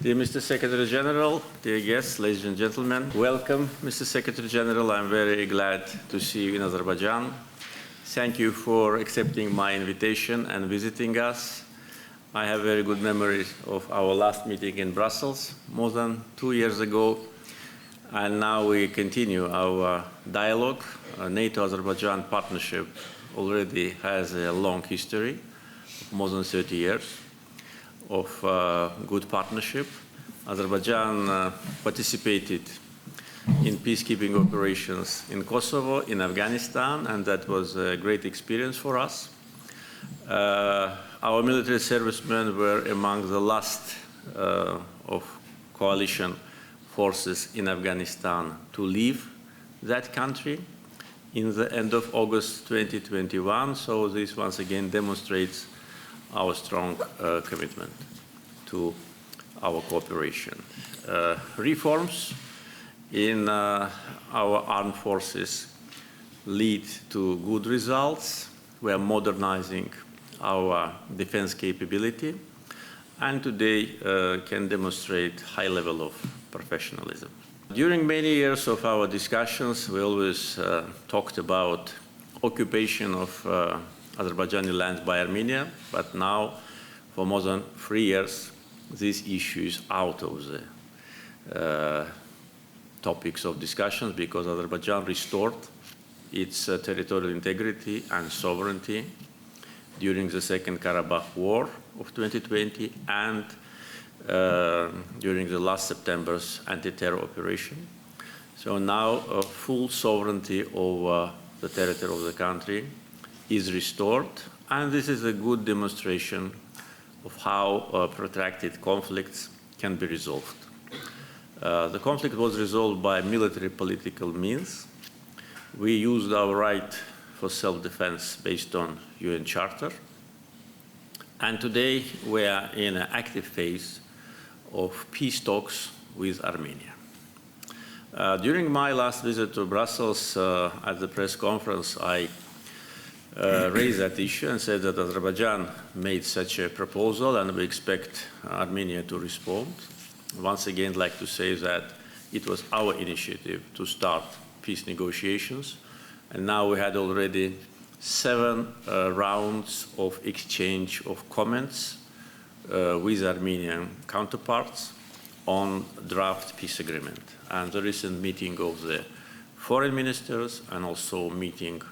Dear Mr. Secretary General, dear guests, ladies and gentlemen, welcome, Mr. Secretary General. I'm very glad to see you in Azerbaijan. Thank you for accepting my invitation and visiting us. I have very good memories of our last meeting in Brussels more than 2 years ago, and now we continue our dialogue. NATO-Azerbaijan partnership already has a long history, more than 30 years of good partnership. Azerbaijan participated in peacekeeping operations in Kosovo, in Afghanistan, and that was a great experience for us. Our military servicemen were among the last of coalition forces in Afghanistan to leave that country in the end of August 2021, so this once again demonstrates our strong commitment to our cooperation. Reforms in our armed forces lead to good results. We are modernizing our defense capability, and today can demonstrate high level of professionalism. During many years of our discussions, we always talked about occupation of Azerbaijani lands by Armenia, but now, for more than 3 years, this issue is out of the topics of discussions because Azerbaijan restored its territorial integrity and sovereignty during the Second Karabakh War of 2020 and during the last September's anti-terror operation. So now full sovereignty over the territory of the country is restored, and this is a good demonstration of how protracted conflicts can be resolved. The conflict was resolved by military political means. We used our right for self-defense based on UN Charter, and today we are in an active phase of peace talks with Armenia. During my last visit to Brussels at the press conference, I raised that issue and said that Azerbaijan made such a proposal and we expect Armenia to respond. Once again, I'd like to say that it was our initiative to start peace negotiations, and now we had already 7 rounds of exchange of comments with Armenian counterparts on draft peace agreement. And the recent meeting of the foreign ministers and also meeting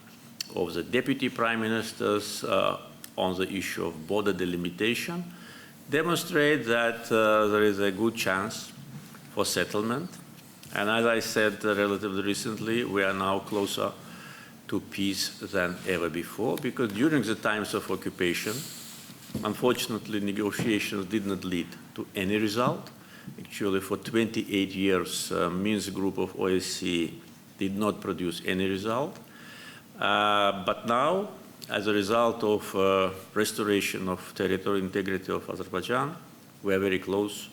of the deputy prime ministers on the issue of border delimitation demonstrate that there is a good chance for settlement. And as I said relatively recently, we are now closer to peace than ever before, because during the times of occupation, unfortunately, negotiations did not lead to any result. Actually, for 28 years, Minsk group of OSCE did not produce any result. But now, as a result of restoration of territorial integrity of Azerbaijan, we are very close,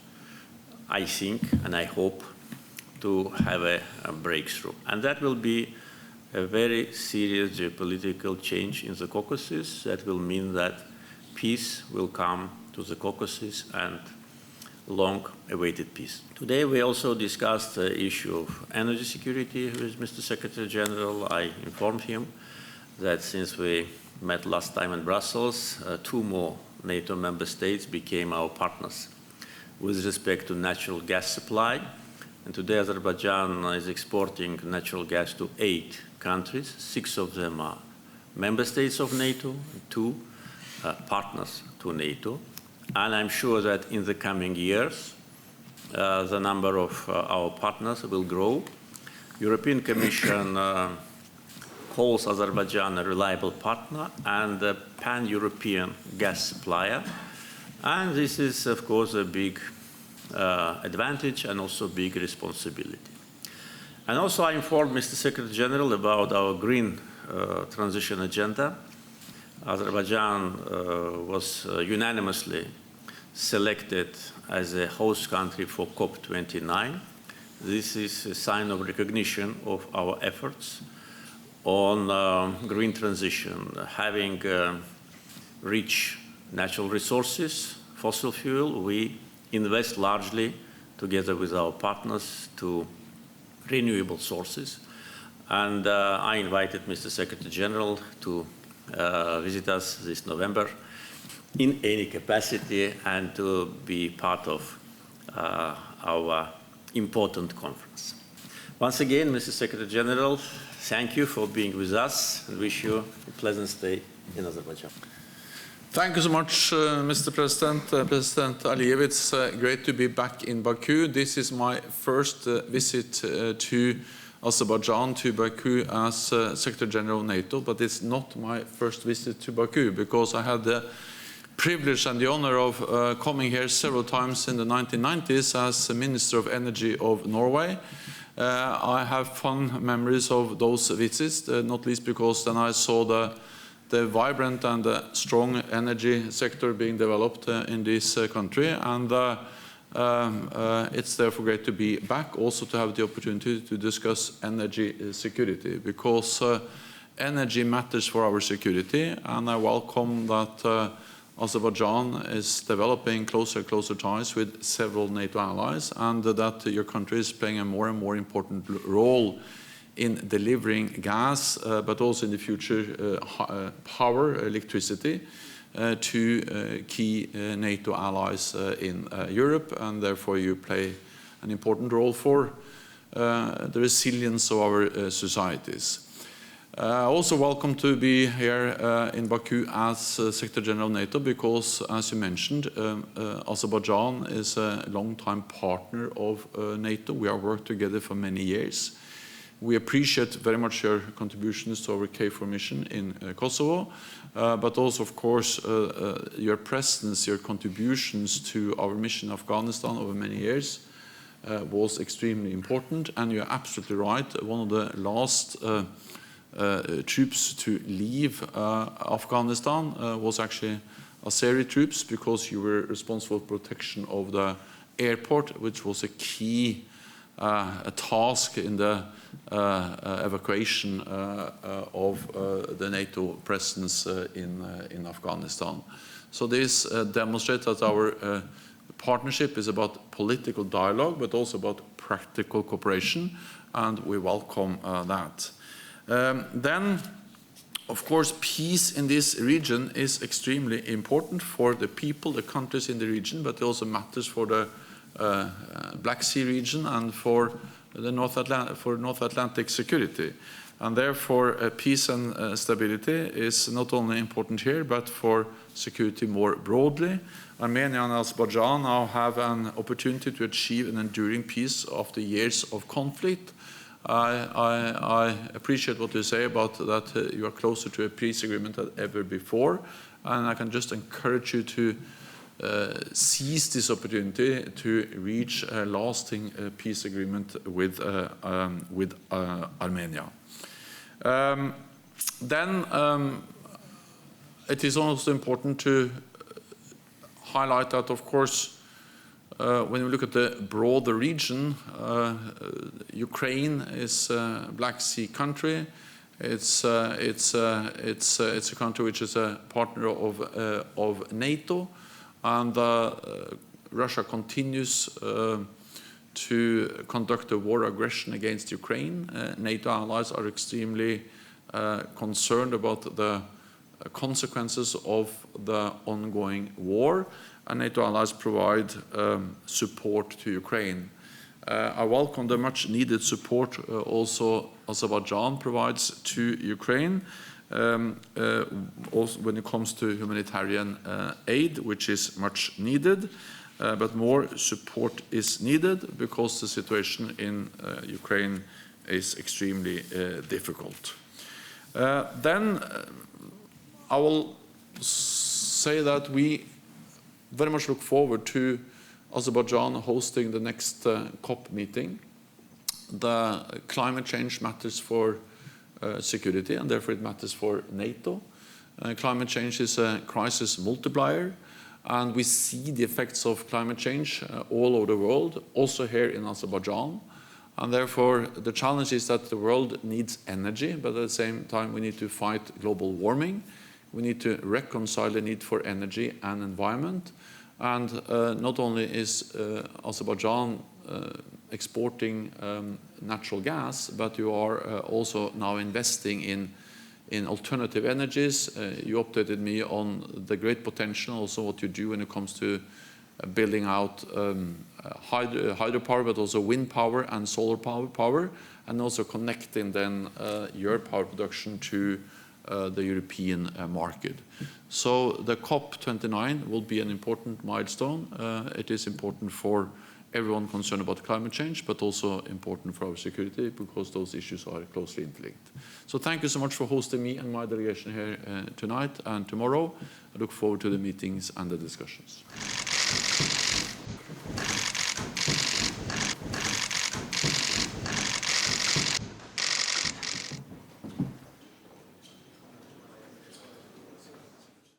I think, and I hope, to have a breakthrough. And that will be a very serious geopolitical change in the Caucasus. That will mean that peace will come to the Caucasus and long-awaited peace. Today we also discussed the issue of energy security with Mr. Secretary General. I informed him that since we met last time in Brussels, 2 more NATO member states became our partners with respect to natural gas supply. And today Azerbaijan is exporting natural gas to 8 countries. 6 of them are member states of NATO, and 2 partners to NATO. And I'm sure that in the coming years, the number of our partners will grow. European Commission calls Azerbaijan a reliable partner and a pan-European gas supplier. And this is, of course, a big advantage and also big responsibility. And also I informed Mr. Secretary General about our green transition agenda. Azerbaijan was unanimously selected as a host country for COP29. This is a sign of recognition of our efforts on green transition, having rich natural resources, fossil fuel. We invest largely together with our partners to renewable sources. And I invited Mr. Secretary General to visit us this November in any capacity and to be part of our important conference. Once again, Mr. Secretary General, thank you for being with us and wish you a pleasant stay in Azerbaijan. Thank you so much, Mr. President. President Aliyev, it's great to be back in Baku. This is my first visit to Azerbaijan, to Baku as Secretary General of NATO, but it's not my first visit to Baku because I had the privilege and the honor of coming here several times in the 1990s as Minister of Energy of Norway. I have fond memories of those visits, not least because then I saw the vibrant and strong energy sector being developed in this country, and it's therefore great to be back, also to have the opportunity to discuss energy security, because energy matters for our security, and I welcome that Azerbaijan is developing closer and closer ties with several NATO allies, and that your country is playing a more and more important role in delivering gas, but also in the future power, electricity, to key NATO allies in Europe, and therefore you play an important role for the resilience of our societies. Also welcome to be here in Baku as Secretary General of NATO because, as you mentioned, Azerbaijan is a long-time partner of NATO. We have worked together for many years. We appreciate very much your contributions to our KFOR mission in Kosovo, but also, of course, your presence, your contributions to our mission in Afghanistan over many years was extremely important. And you're absolutely right, one of the last troops to leave Afghanistan was actually Azeri troops, because you were responsible for protection of the airport, which was a key task in the evacuation of the NATO presence in Afghanistan. So this demonstrates that our partnership is about political dialogue, but also about practical cooperation, and we welcome that. Then, of course, peace in this region is extremely important for the people, the countries in the region, but it also matters for the Black Sea region and for the North Atlantic security. And therefore, peace and stability is not only important here, but for security more broadly. Armenia and Azerbaijan now have an opportunity to achieve an enduring peace after years of conflict. I appreciate what you say about that you are closer to a peace agreement than ever before, and I can just encourage you to seize this opportunity to reach a lasting peace agreement with Armenia. Then it is also important to highlight that, of course, when you look at the broader region, Ukraine is a Black Sea country. It's a country which is a partner of NATO, and Russia continues to conduct a war aggression against Ukraine. NATO allies are extremely concerned about the consequences of the ongoing war, and NATO allies provide support to Ukraine. I welcome the much needed support also Azerbaijan provides to Ukraine, also when it comes to humanitarian aid, which is much needed, but more support is needed because the situation in Ukraine is extremely difficult. Then I will say that we very much look forward to Azerbaijan hosting the next COP meeting. The climate change matters for security, and therefore it matters for NATO. Climate change is a crisis multiplier, and we see the effects of climate change all over the world, also here in Azerbaijan. And therefore the challenge is that the world needs energy, but at the same time we need to fight global warming. We need to reconcile the need for energy and environment. And not only is Azerbaijan exporting natural gas, but you are also now investing in alternative energies. You updated me on the great potential, also what you do when it comes to building out hydropower, but also wind power and solar power, and also connecting then your power production to the European market. So the COP29 will be an important milestone. It is important for everyone concerned about climate change, but also important for our security because those issues are closely interlinked. So thank you so much for hosting me and my delegation here tonight and tomorrow. I look forward to the meetings and the discussions.